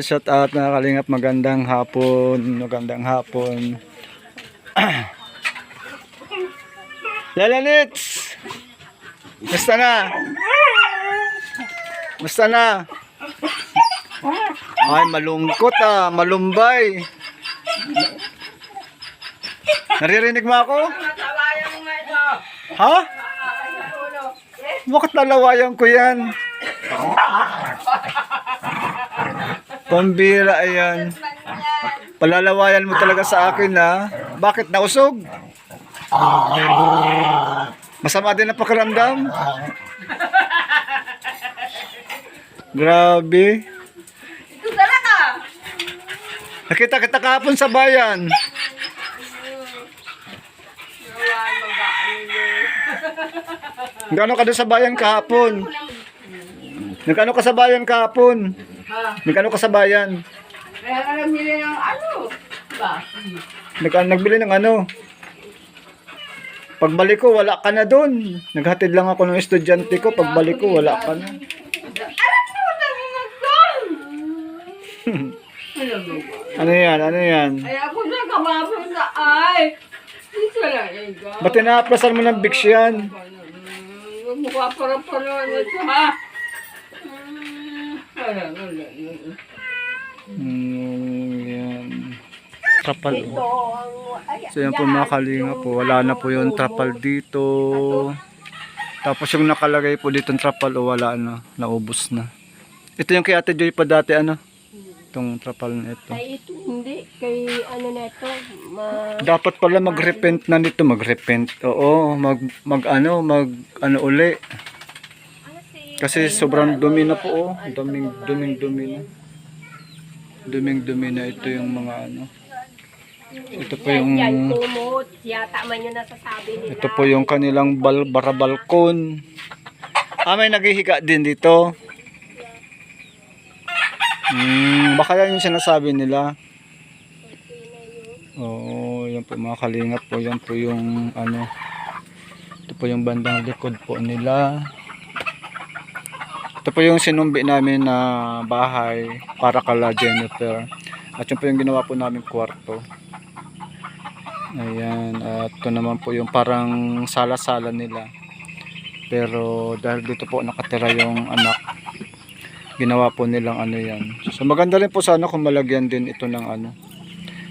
Shout out mga kalingap, magandang hapon, magandang hapon. Lalanits! Basta na? Basta na? Ay, malungkot malumbay. Naririnig mo ako? Ha? Bakit lalawayan ko yan? Pambira ayan. Palalawayan mo talaga sa akin Bakit nausog? Masama din ang pakiramdam. Grabe. Nakita kita kahapon sa bayan. Nagano ka doon sa bayan kahapon? Nagano ka sa bayan kahapon? Nagano ka sa bayan? Nagbili ng ano? Nagbili ng ano? Pagbalik ko, wala ka na doon. Naghatid lang ako ng estudyante ko. Pagbalik ko, wala ka na. Ano yan? Ano yan? Ay, ako na kamapin na ay. Ito lang ikaw. Ba't tinaaplasan mo ng Vicks yan? Mukha para ito ha. Yan. Trapal. So yan po mga kalinga po. Wala na po yung trapal dito. Tapos yung nakalagay po dito ng trapal wala na. Naubos na. Ito yung kay Ate Joy pa dati itong trapal na ito. Ay, ito hindi. Kay ano na ito. Dapat pala mag-repent na nito. Mag-repent. Oo. Mag uli. Kasi sobrang dumi na po Dumi na. Duming-dumi na ito yung mga Ito po yung kumot. Yata man yun nasasabi nila. Ito po yung kanilang barabalkon. May naghihiga din dito. Baka yan yung sinasabi nila. Oo, yan po mga kalingap po. Yan po yung ito po yung bandang likod po nila. Ito po yung sinumbi namin na bahay para kala Jennifer. At yun po yung ginawa po namin kwarto. Ayan. At ito naman po yung parang sala-sala nila. Pero dahil dito po nakatira yung anak, ginawa po nilang yan. So maganda rin po sana kung malagyan din ito ng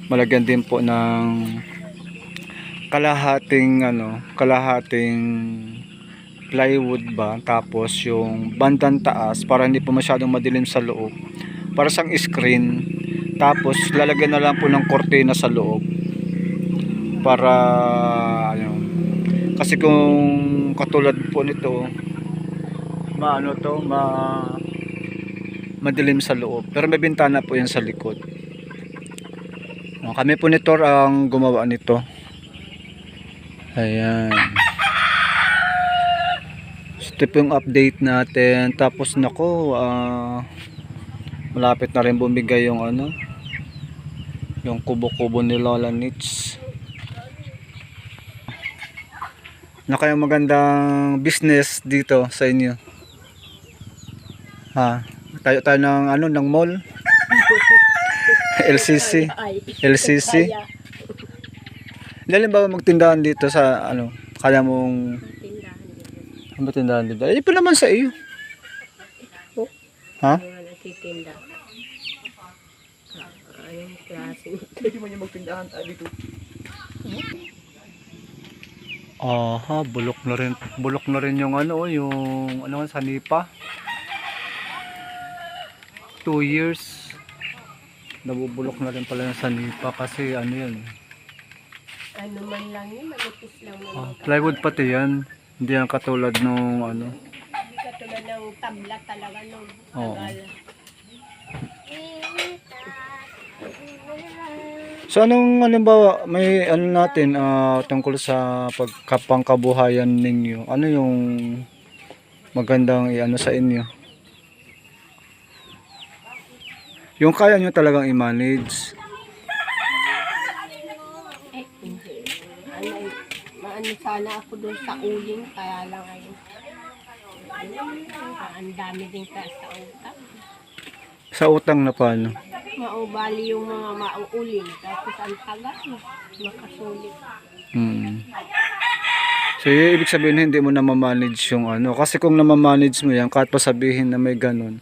malagyan din po ng kalahating plywood ba, tapos yung bandang taas para hindi po masyadong madilim sa loob, para sang screen, tapos lalagyan na lang po ng kortina sa loob para kasi kung katulad po nito madilim sa loob, pero may bintana po yan sa likod. Kami po nito ang gumawa nito. Ayan. Ito po yung update natin. Tapos nako, malapit na rin bumigay yung yung kubo-kubo ni Lola Nits. Na kaya magandang business dito sa inyo. Tayo ng mall. LCC. Dahil ba magtindahan dito sa kaya mong tindahan dito? Eh pa naman sa iyo. Ha? Nagtitinda. Ayong klase. Hindi mo niya magtindahan dito. Bulok na rin yung yung sa Nipa. 2 years. Nabubulok na rin pala yung sa Nipa kasi yan. Ano man lang yun, malipis lang naman. Plywood pati yan. Hindi yan katulad nung Hindi katulad ng tabla talaga nung tagal. So anong halimbawa may natin tungkol sa pagkapangkabuhayan ninyo? Ano yung magandang sa inyo? Yung kaya nyo talagang i-manage? maano sana ako doon sa uling, kaya lang ayun. Ang dami din ka sa utang. Sa utang na paano? Maubali yung mga mauuling, tapos ang tagal, makasulit. So, ibig sabihin hindi mo na mamanage yung ano. Kasi kung namamanage mo yan, kahit pa sabihin na may ganun,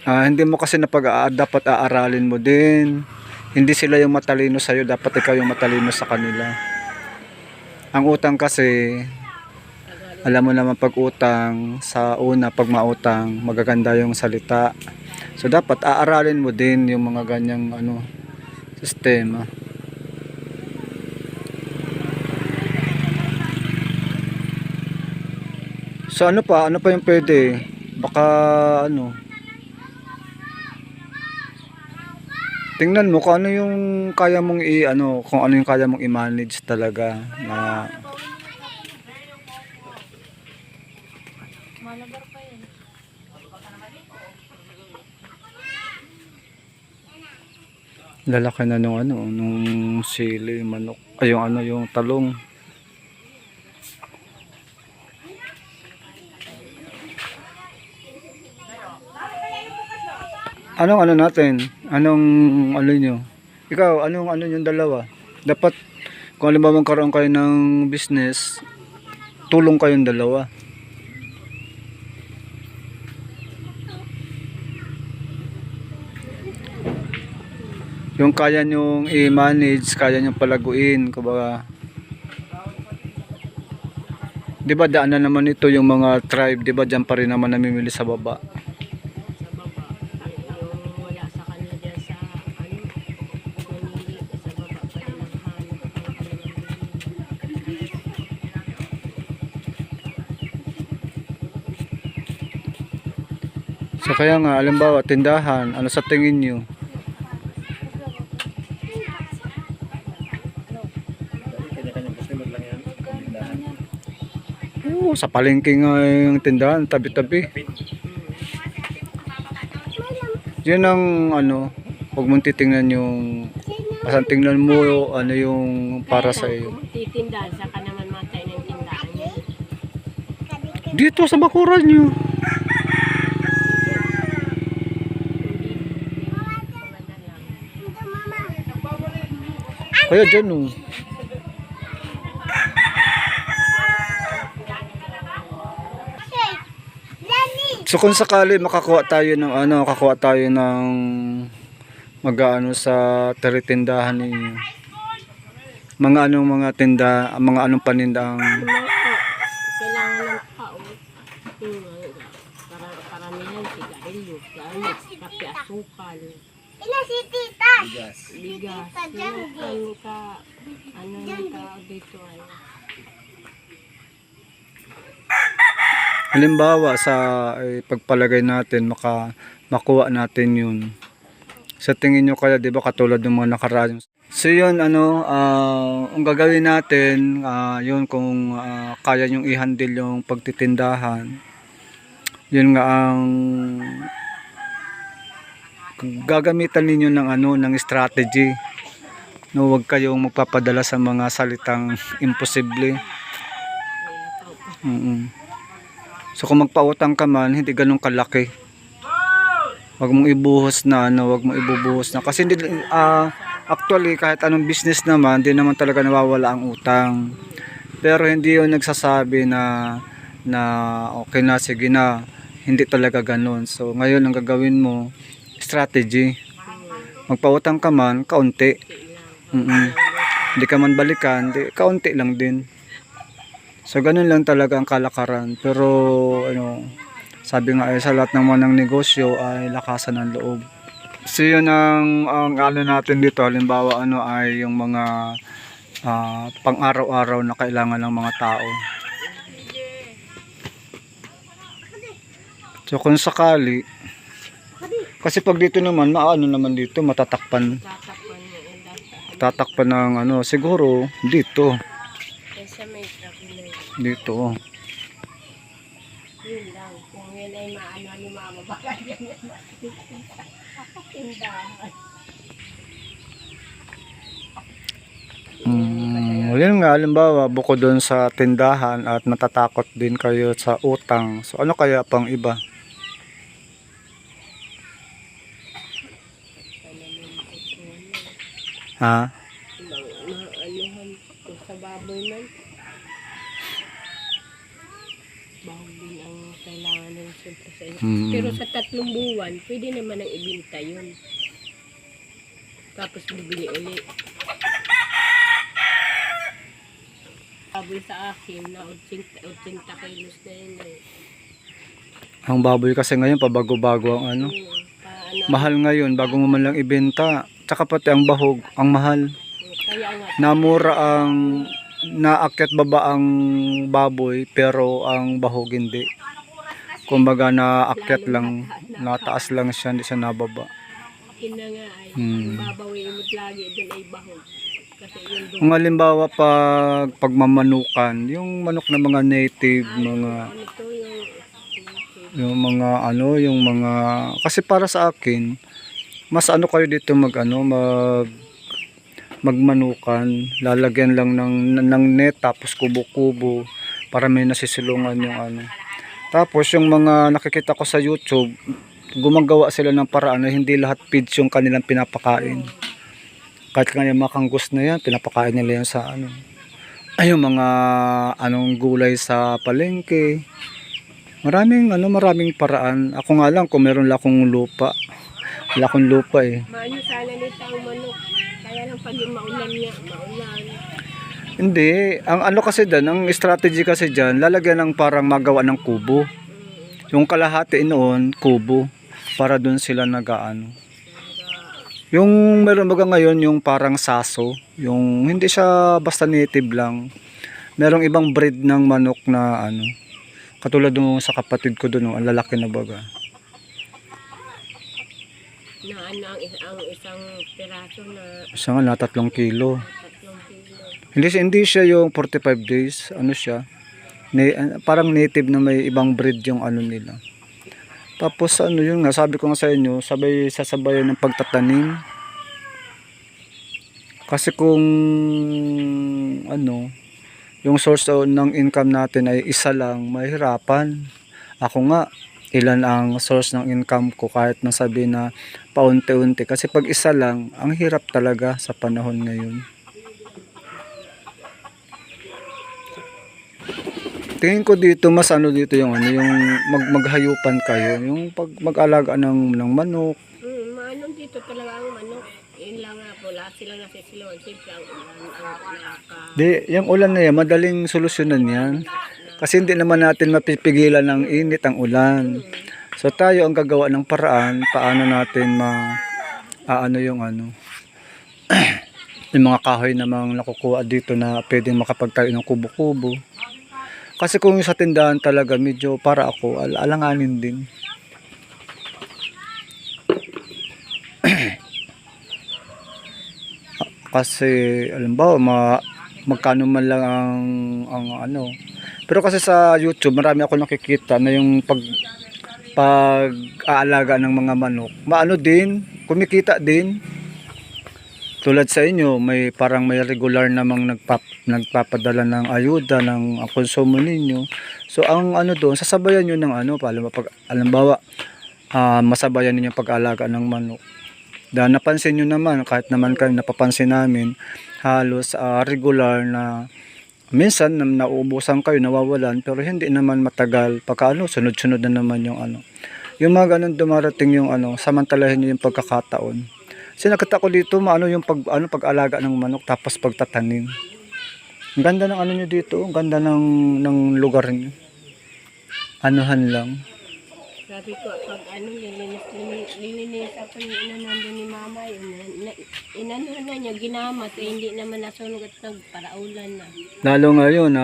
hindi mo kasi dapat aaralin mo din. Hindi sila yung matalino sa'yo, dapat ikaw yung matalino sa kanila. Ang utang kasi, alam mo naman pag utang, sa una, pag mautang, magaganda yung salita. So, dapat aaralin mo din yung mga ganyang ano, sistema. So ano pa yung pwede? Baka ano. Tingnan mo kung ano yung kaya mong kung ano yung kaya mong i-manage talaga na lalaki na nung sili, manok, ay yung talong. Anong natin? Anong nyo? Ikaw, anong yung dalawa? Dapat, kung halimbawa magkaroon kayo ng business, tulong kayong dalawa. Yung kaya nyong i-manage, kaya nyong palaguin, kumbaga. Di ba daan na naman ito yung mga tribe, di ba dyan pa rin naman namimili sa baba? So kaya nga, alimbawa, tindahan, ano sa tingin nyo? Sa palengke nga yung tindahan, tabi-tabi. Yun ang huwag mong titingnan yung, pasan tingnan mo ano yung para sa iyo. Titindahan, saka naman matay ng tindahan niya. Dito sa bakuran nyo. Kaya dyan So kung sakali makakuha tayo ng mag-aano sa tindahan ninyo. Mga tinda, mga anong paninda ang Kailangan ng tao. Karamihan sigarilyo, gamit, kape, asukal. Ina si tita. Bigas. Ano dito ay. halimbawa sa pagpalagay natin makuha natin yun. Sa tingin nyo kaya 'di ba katulad ng mga nakaraan. So yun ang gagawin natin yun kung kaya nyong i-handle yung pagtitindahan. Yun nga ang gagamitan ninyo ng strategy. No, huwag kayong magpapadala sa mga salitang imposible. So kung magpautang ka man, hindi ganun kalaki. Huwag mong ibuhos na kasi hindi actually kahit anong business naman, hindi naman talaga nawawala ang utang. Pero hindi 'yon nagsasabi na okay na, sige na. Hindi talaga ganun. So ngayon ang gagawin mo, strategy. Magpautang ka man, kaunti. Hindi ka man balikan, kaunti lang din. So ganun lang talaga ang kalakaran. Pero sabi nga sa lahat ng mga negosyo ay lakasan ng loob. So yun ang natin dito. Halimbawa ay yung mga pang-araw-araw na kailangan ng mga tao. So kung sakali, kasi pag dito naman, naman dito, matatakpan ng siguro dito. Dito. Yun lang. Kung yun ay maano ni mama, baka yan yan tindahan. Yun nga, halimbawa, bukod doon sa tindahan at natatakot din kayo sa utang. So, ano kaya pang iba? Ha? Maanuhan ko sa baboy man. Bahog din ang kailangan ng siyempre sa iyo. Pero sa 3 buwan, pwede naman ang ibinta yun. Tapos bibili ulit. Baboy sa akin na 80 kilos na yun eh. Ang baboy kasi ngayon, pabago-bago ang ano. Mahal ngayon, bago mo man lang ibenta. Tsaka pati ang bahog, ang mahal. Kaya nga, Namura ang naakyat baba ang baboy, pero ang bahog hindi. Kumbaga naakyat lang, nataas lang siya, hindi siya nababa. akin na nga ay babawiin mo lagi doon ay bahog. Kasi yun doon. Ang halimbawa pagmamanukan, yung manok na mga native, mga Ano to yung yung mga ano, yung mga kasi para sa akin, mas ano kayo dito magmanukan, lalagyan lang ng net tapos kubo-kubo para may nasisilungan yung ano. Tapos yung mga nakikita ko sa YouTube, gumagawa sila ng paraan na hindi lahat feeds yung kanilang pinapakain. Kahit nga yung mga kangus na yan, pinapakain nila yan sa ano. Ay, yung mga anong gulay sa palengke. Maraming paraan. Ako nga lang kung meron lang akong lupa. Wala akong lupa eh. maano sana nito ang manok. Kaya lang pag yung maulan niya, maulan. Hindi, ang ano kasi dyan, ang strategy kasi dyan, lalagyan ng parang magawa ng kubo. Yung kalahati noon, kubo, para doon sila nagaano. Yung meron baga ngayon, yung parang saso, yung hindi siya basta native lang. Merong ibang breed ng manok na ano, katulad nung sa kapatid ko doon, ang lalaki na baga. Na ano ang isang piraso na Isa nga na 3 kilo. 3 kilo. Hindi siya yung 45 days, ano siya, parang native na may ibang breed yung ano nila. Tapos ano yun nga, sabi ko nga sa inyo, sasabayan ng pagtatanim. Kasi kung ano, yung source ng income natin ay isa lang, mahirapan. Ako nga, ilan ang source ng income ko kahit nasabi na paunti-unti. Kasi pag isa lang, ang hirap talaga sa panahon ngayon. Tingin ko dito mas ano dito yung ano yung maghayupan kayo, yung pag mag-alaga ng manok. Maano dito talaga ang manok. Yun lang nga po, lahat sila nasisilawan. Siyempre ang ulan, ang nakaka... Di, yung ulan na yan, madaling solusyonan yan. Kasi hindi naman natin mapipigilan ng init ang ulan. So tayo ang gagawa ng paraan, paano natin ano yung ano, yung mga kahoy namang nakukuha dito na pwedeng makapagtayo ng kubo-kubo. Kasi kung sa tindahan talaga, medyo para ako, alanganin din. Kasi, alambawa, magkano man lang ang ano. Pero kasi sa YouTube, marami ako nakikita na yung pag-aalaga ng mga manok. Maano din, kumikita din. Tulad sa inyo, parang may regular namang nagpapadala ng ayuda ng konsumo ninyo. So ang ano doon, sasabayan niyo ng ano, halimbawa, masabayan niyo pag-alaga ng manok. Dahil napansin niyo naman, kahit naman kayo napapansin namin, halos regular na minsan nauubusan kayo, nawawalan, pero hindi naman matagal. Pagka sunod-sunod na naman yung ano. Yung mga ganun dumarating yung ano, samantalahin niyo yung pagkakataon. Kasi nakita ko dito, yung pag-alaga ng manok tapos pagtatanim. Ang ganda ng ano nyo dito, ang ganda ng lugar nyo. Anuhan lang. Sabi ko, pag ano, lilinis ako yung inanando ni mama, inanuhan na niya, ginamat, eh, hindi naman nasunog at nagparaulan na. Lalo ngayon,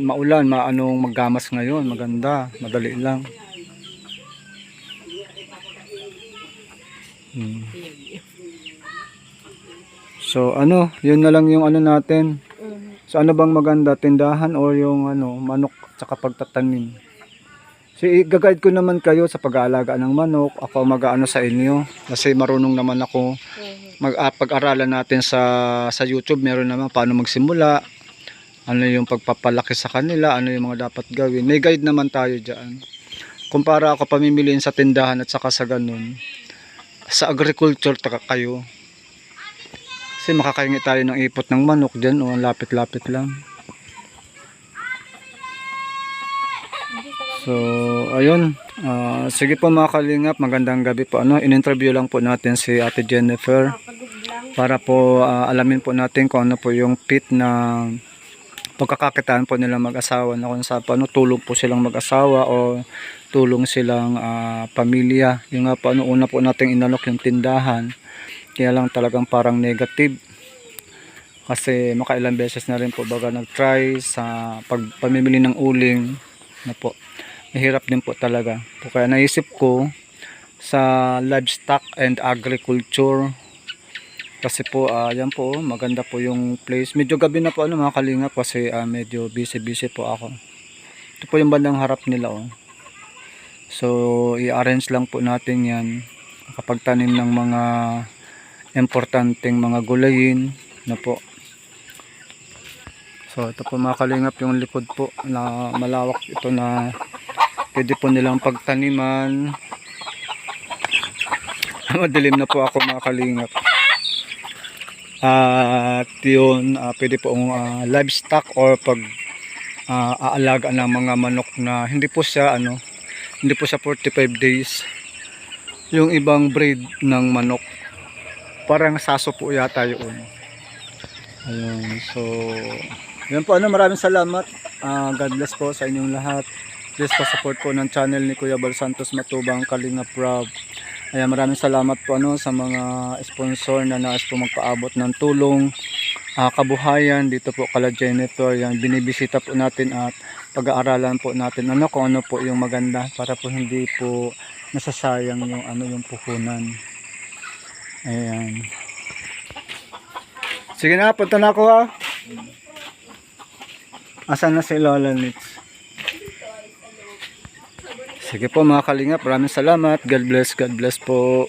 maulan, maggamas ngayon, maganda, madali lang. So ano, yun na lang yung ano natin. So ano bang maganda, tindahan o yung ano, manok tsaka pagtatanim? So, i-guide ko naman kayo sa pag-aalaga ng manok. Ako mag-aano sa inyo. Kasi marunong naman ako. Pag-aralan natin sa YouTube. Meron naman paano magsimula. Ano yung pagpapalaki sa kanila. Ano yung mga dapat gawin. May guide naman tayo dyan. Kumpara ako pamimiliin sa tindahan at saka sa ganun. Sa agriculture kayo. Kasi makakaingi tayo ng ipot ng manok dyan. O, lapit-lapit lang. So, ayun. Sige po mga kalingap, magandang gabi po. In-interview lang po natin si Ate Jennifer para po alamin po natin kung ano po yung pit na pagkakakitaan po nila mag-asawa na kung saan paano tulong po silang mag-asawa o tulong silang pamilya. Yung nga po, una po nating inalok yung tindahan. Kaya lang talagang parang negative. Kasi makailang beses na rin po baga nag-try sa pagpamimili ng uling na po. Mahirap din po talaga. Kaya naisip ko sa livestock and agriculture. Kasi po, yan po, maganda po yung place. Medyo gabi na po mga kalingap kasi medyo busy po ako. Ito po yung bandang harap nila. So, i-arrange lang po natin yan. Kapag tanim ng mga importanteng mga gulayin na po. So, ito po mga kalingap yung likod po na malawak ito na pwede po nilang pagtaniman. Madilim na po ako mga kalingap. At yun, pwede po livestock or pag aalaga ng mga manok na hindi po siya 45 days. Yung ibang breed ng manok parang saso po yata yun. Ayun, so yun po, maraming salamat. God bless po sa inyong lahat. Please pa-support po ng channel ni Kuya Bal Santos Matubang Kalingap Rob. Ayan, maraming salamat po sa mga sponsor na nais po magpaabot ng tulong, kabuhayan dito po kala Jennifer. Yan, binibisita po natin at pag-aaralan po natin kung ano po yung maganda para po hindi po nasasayang yung yung puhunan. Ayan. Sige na, punta na ako ha. Asan na si Lola Nitz? Sige po mga kalingap, maraming salamat. God bless po.